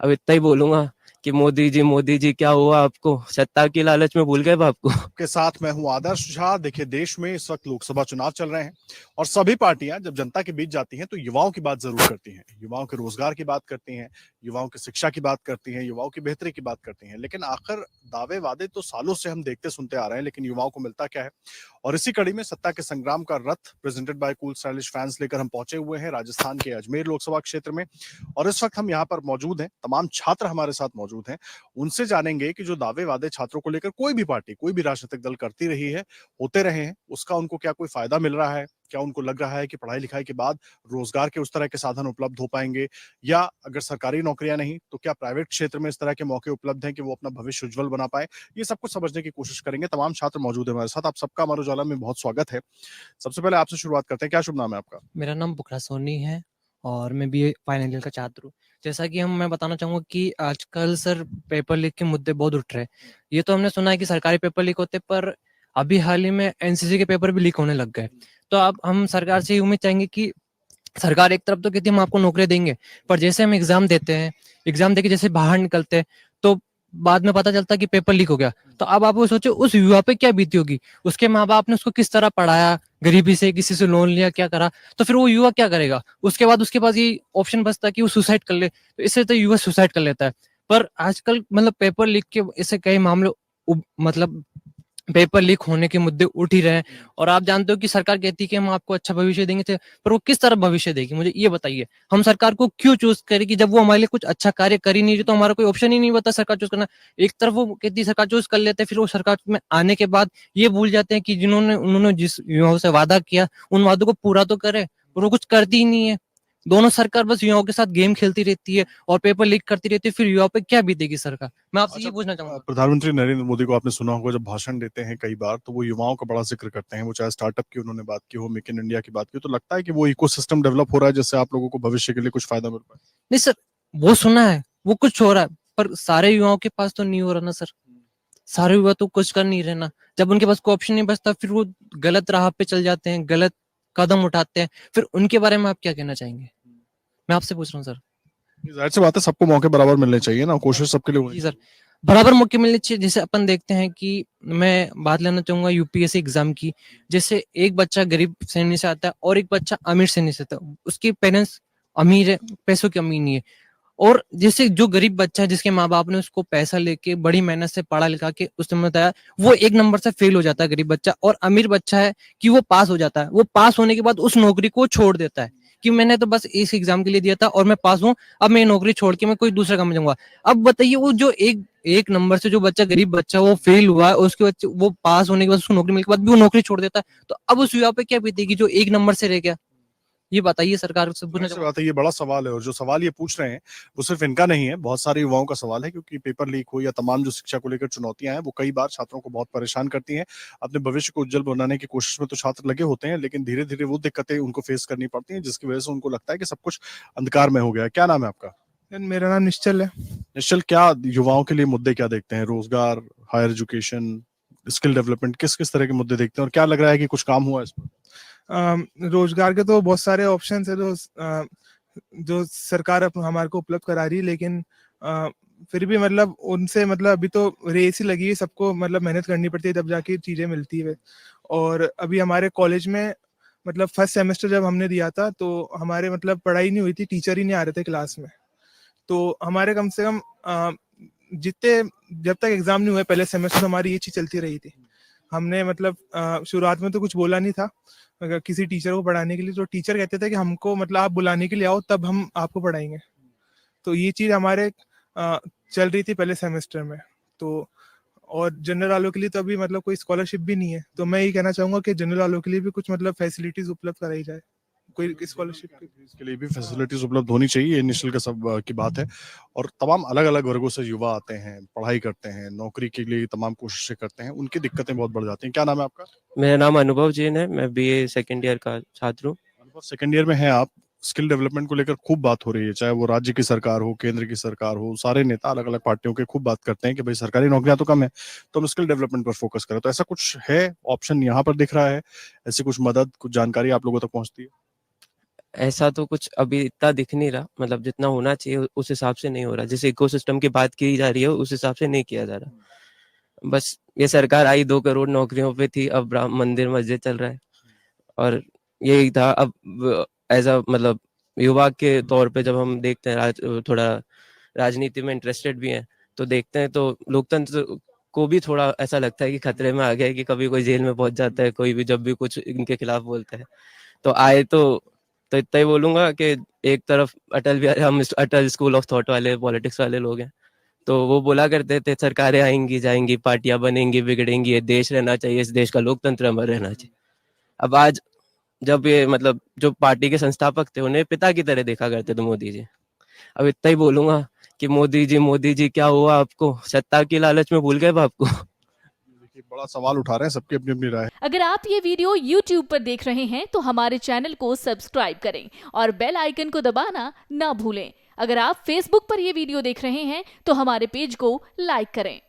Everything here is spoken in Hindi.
अब इतना ही बोलूंगा कि मोदी जी क्या हुआ आपको? सत्ता की लालच में भूल गए बाप को। के साथ मैं हूं आदर्श झा। देखिए, देश में इस वक्त लोकसभा चुनाव चल रहे हैं और सभी पार्टियां जब जनता के बीच जाती हैं तो युवाओं की बात जरूर करती हैं, युवाओं के रोजगार की बात करती हैं, युवाओं की शिक्षा की बात करती हैं, युवाओं की बेहतरी की बात करती हैं। लेकिन आखिर दावे वादे तो सालों से हम देखते सुनते आ रहे हैं, लेकिन युवाओं को मिलता क्या है? और इसी कड़ी में सत्ता के संग्राम का रथ presented by cool stylish fans लेकर हम पहुंचे हुए हैं राजस्थान के अजमेर लोकसभा क्षेत्र में। और इस वक्त हम यहाँ पर मौजूद हैं, तमाम छात्र हमारे साथ मौजूद हैं। उनसे जानेंगे कि जो दावे वादे छात्रों को लेकर कोई भी पार्टी, कोई भी राजनीतिक दल करती रही है, होते रहे हैं, उसका उनको क्या कोई फायदा मिल रहा है? क्या उनको लग रहा है कि पढ़ाई लिखाई के बाद रोजगार के उस तरह के साधन उपलब्ध हो पाएंगे? या अगर सरकारी नौकरियां नहीं तो क्या प्राइवेट क्षेत्र में इस तरह के मौके उपलब्ध हैं कि वो अपना भविष्य उज्जवल बना पाए? ये सब कुछ समझने की कोशिश करेंगे। तमाम छात्र मौजूद है हमारे साथ। आप सबका अमर उजाला में बहुत स्वागत है। सबसे पहले आपसे शुरुआत करते हैं, क्या शुभ नाम है आपका? मेरा नाम बुखरा सोनी है और मैं बीए फाइनल ईयर का छात्र हूँ। जैसा कि हम मैं बताना चाहूँगा कि आजकल सर पेपर लीक के मुद्दे बहुत उठ रहे हैं। ये तो हमने सुना है कि सरकारी पेपर लीक होते, पर अभी हाल ही में एनसीसी के पेपर भी लीक होने लग गए। तो अब हम सरकार से ये उम्मीद चाहेंगे कि सरकार एक तरफ तो कहती है हम आपको नौकरी देंगे, पर जैसे हम एग्जाम देते हैं, एग्जाम देके जैसे बाहर निकलते हैं तो बाद में पता चलता है कि पेपर लीक हो गया। तो अब आप वो सोचो उस युवा पे क्या बीती होगी, उसके माँ बाप ने उसको किस तरह पढ़ाया, गरीबी से किसी से लोन लिया, क्या करा, तो फिर वो युवा क्या करेगा? उसके बाद उसके पास ये ऑप्शन बचता है कि वो सुसाइड कर ले, तो इससे तो युवा सुसाइड कर लेता है। पर आजकल मतलब पेपर लीक के ऐसे कई मामले मतलब पेपर लीक होने के मुद्दे उठ ही रहे हैं। और आप जानते हो कि सरकार कहती है कि हम आपको अच्छा भविष्य देंगे थे, पर वो किस तरह भविष्य देगी? मुझे ये बताइए, हम सरकार को क्यों चूज करेगी जब वो हमारे लिए कुछ अच्छा कार्य कर ही नहीं रही? तो हमारा कोई ऑप्शन ही नहीं बता सरकार चूज करना। एक तरफ वो कहती है सरकार चूज कर लेते हैं, फिर वो सरकार में आने के बाद ये भूल जाते हैं कि जिन्होंने उन्होंने जिस युवाओं से वादा किया उन वादों को पूरा तो करे, और वो कुछ करती ही नहीं है। दोनों सरकार बस युवाओं के साथ गेम खेलती रहती है और पेपर लीक करती रहती है, फिर युवाओं पे क्या बीतेगी सरकार? मैं आपसे अच्छा, ये पूछना चाहूंगा। प्रधानमंत्री नरेंद्र मोदी को आपने सुना होगा, जब भाषण देते हैं कई बार तो वो युवाओं का बड़ा जिक्र करते हैं। वो चाहे स्टार्टअप की उन्होंने बात की हो, मेक इन इंडिया की बात की हो, तो लगता है कि वो इकोसिस्टम डेवलप हो रहा है जिससे आप लोगों को भविष्य के लिए कुछ फायदा मिल पाए। नहीं सर, वो सुना है, वो कुछ हो रहा है, पर सारे युवाओं के पास तो नहीं हो रहा ना सर। सारे युवा तो कुछ कर नहीं रहे ना। जब उनके पास कोई ऑप्शन नहीं बचता, फिर वो गलत राह पे चल जाते हैं, गलत कदम उठाते हैं। फिर उनके बारे में आप क्या कहना चाहेंगे? मैं आपसे पूछ रहा हूँ सर। जाहिर सी बात है, सबको मौके बराबर मिलने चाहिए ना, कोशिश सबके लिए होनी जी सर, चाहिए। बराबर मौके मिलने चाहिए। जैसे अपन देखते हैं कि मैं बात लेना चाहूंगा यूपीएससी एग्जाम की। जैसे एक बच्चा गरीब श्रेणी से आता है और एक बच्चा अमीर श्रेणी से आता है, उसके पेरेंट्स अमीर है, पैसों की अमीर नहीं है। और जैसे जो गरीब बच्चा है जिसके माँ बाप ने उसको पैसा लेके बड़ी मेहनत से पढ़ा लिखा के उसने बताया, वो एक नंबर से फेल हो जाता है गरीब बच्चा। और अमीर बच्चा है कि वो पास हो जाता है। वो पास होने के बाद उस नौकरी को छोड़ देता है कि मैंने तो बस इस एग्जाम के लिए दिया था और मैं पास हूँ, अब मैं नौकरी छोड़ के मैं कोई दूसरा काम में जाऊंगा। अब बताइए, वो जो एक एक नंबर से जो बच्चा गरीब बच्चा वो फेल हुआ है, उसके बाद वो पास होने के बाद उसको नौकरी मिलने के बाद भी वो नौकरी छोड़ देता है, तो अब उस युवा पे क्या बीतेगी जो एक नंबर से रह गया? ये बताइए, सरकार से पूछना जाहिर सी चाहूंगा। बात है, ये बड़ा सवाल है और जो सवाल ये पूछ रहे हैं वो सिर्फ इनका नहीं है, बहुत सारे युवाओं का सवाल है। क्योंकि पेपर लीक हो या तमाम जो शिक्षा को लेकर चुनौतियां हैं वो कई बार छात्रों को बहुत परेशान करती हैं। अपने भविष्य को उज्जवल बनाने की कोशिश में तो छात्र लगे होते हैं, लेकिन धीरे धीरे वो दिक्कतें उनको फेस करनी पड़ती हैं जिसकी वजह से उनको लगता है कि सब कुछ अंधकार में हो गया है। क्या नाम है आपका? मेरा नाम निश्चल है। निश्चल, क्या युवाओं के लिए मुद्दे क्या देखते हैं? रोजगार, हायर एजुकेशन, स्किल डेवलपमेंट, किस किस तरह के मुद्दे देखते हैं और क्या लग रहा है कि कुछ काम हुआ इस पर? रोजगार के तो बहुत सारे ऑप्शन है जो सरकार हमारे को उपलब्ध करा रही है, लेकिन फिर भी मतलब उनसे मतलब अभी तो रेस ही लगी है, सबको मतलब मेहनत करनी पड़ती है तब जाके चीजें मिलती है। और अभी हमारे कॉलेज में मतलब फर्स्ट सेमेस्टर जब हमने दिया था तो हमारे मतलब पढ़ाई नहीं हुई थी, टीचर ही नहीं आ रहे थे क्लास में। तो हमारे कम से कम जितने जब तक एग्जाम नहीं हुए पहले सेमेस्टर हमारी ये चीज चलती रही थी। हमने मतलब शुरुआत में तो कुछ बोला नहीं था किसी टीचर को पढ़ाने के लिए। तो टीचर कहते थे कि हमको मतलब आप बुलाने के लिए आओ तब हम आपको पढ़ाएंगे। तो ये चीज हमारे चल रही थी पहले सेमेस्टर में। तो और जनरल वालों के लिए तो अभी मतलब कोई स्कॉलरशिप भी नहीं है। तो मैं ये कहना चाहूंगा कि जनरल वालों के लिए भी कुछ मतलब फैसिलिटीज उपलब्ध कराई जाए, कोई स्कॉलरशिप इसके लिए भी फैसिलिटीज उपलब्ध होनी चाहिए, ये निश्चल का सब की बात है। और तमाम अलग अलग वर्गों से युवा आते हैं, पढ़ाई करते हैं, नौकरी के लिए तमाम कोशिशें करते हैं, उनकी दिक्कतें बहुत बढ़ जाती हैं। क्या नाम है आपका? मेरा नाम अनुभव जैन है, मैं बीए सेकंड ईयर का छात्र हूँ। अनुभव, सेकंड ईयर में हैं आप। स्किल डेवलपमेंट को लेकर खूब बात हो रही है, चाहे वो राज्य की सरकार हो, केंद्र की सरकार हो, सारे नेता अलग अलग पार्टियों के खूब बात करते हैं कि भाई सरकारी नौकरियां तो कम है, तो हम स्किल डेवलपमेंट पर फोकस करें। तो ऐसा कुछ है ऑप्शन यहाँ पर दिख रहा है? ऐसी कुछ मदद, कुछ जानकारी आप लोगों तक पहुंचती है? ऐसा तो कुछ अभी इतना दिख नहीं रहा, मतलब जितना होना चाहिए उस हिसाब से नहीं हो रहा। जिस इकोसिस्टम की बात की जा रही है उस हिसाब से नहीं किया जा रहा। बस ये सरकार आई 2 करोड़ नौकरियों पे थी, अब राम मंदिर मस्जिद चल रहा है। और यही था। अब एज अ मतलब युवा के तौर पे जब हम देखते हैं थोड़ा राजनीति में इंटरेस्टेड भी हैं, तो देखते हैं तो लोकतंत्र को भी थोड़ा ऐसा लगता है कि खतरे में आ गया है, कि कभी कोई जेल में पहुंच जाता है, कोई भी जब भी कुछ इनके खिलाफ बोलता है। तो आए तो इतना ही बोलूंगा कि एक तरफ हम अटल स्कूल ऑफ थॉट वाले पॉलिटिक्स वाले लोग हैं, तो वो बोला करते थे सरकारें आएंगी जाएंगी, पार्टियां बनेंगी बिगड़ेंगी, ये देश रहना चाहिए, इस देश का लोकतंत्र अमर रहना चाहिए। अब आज जब ये मतलब जो पार्टी के संस्थापक थे उन्हें पिता की तरह देखा करते थे मोदी जी। अब इतना ही बोलूंगा कि मोदी जी क्या हुआ आपको, सत्ता की लालच में भूल गए बाप को। देखिए, बड़ा सवाल उठा रहे हैं, सबकी अपनी अपनी राय है। अगर आप ये वीडियो YouTube पर देख रहे हैं तो हमारे चैनल को सब्सक्राइब करें और बेल आइकन को दबाना ना भूलें। अगर आप Facebook पर ये वीडियो देख रहे हैं तो हमारे पेज को लाइक करें।